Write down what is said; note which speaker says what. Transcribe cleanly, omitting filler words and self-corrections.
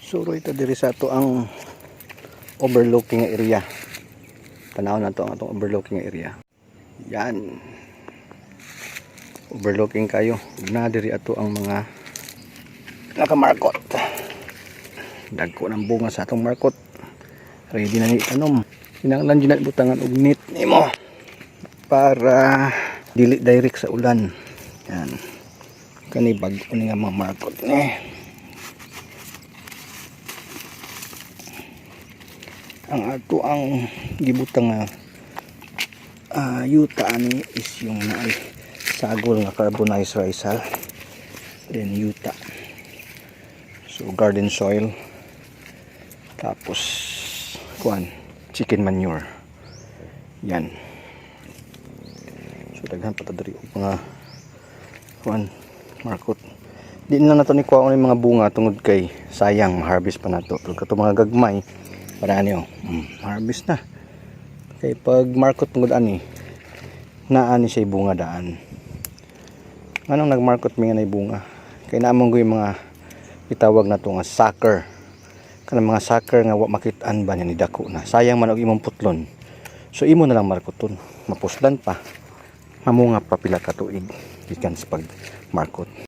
Speaker 1: Suro ito diri sa ato ang overlooking area. Tanaw na to ang atong overlooking area. Yan. Overlooking kayo. Na diri ato ang mga nakamarkot. Dagko ng bunga sa atong markot. Ready na ni tanom. Kinahanglan din na butangan og net nimo para dili direct sa ulan. Yan. Kani bag-o ni nga mga markot ni. Ang ato ang gibutang nga yuta ani is yung naay sagol nga carbonized rice, then yuta, so garden soil, tapos kuan chicken manure. Yan, so daghan pa ta diri og mga kuan markot. Di na nato ni kuha ng mga bunga tungod kay sayang harvest pa nato pero kato mga gagmay para niyo harvest na kay pag markot tungod ani naani siya bunga daan. Anong nagmarkot mi nga nay bunga kay naamong goy mga itawag na to nga sucker, kanang mga sucker nga wa makit-an ba ni dako na sayang man og imong putlon, so imo na lang markoton mapuslan pa mamunga pa pila ka tuig gikan sa pag markot.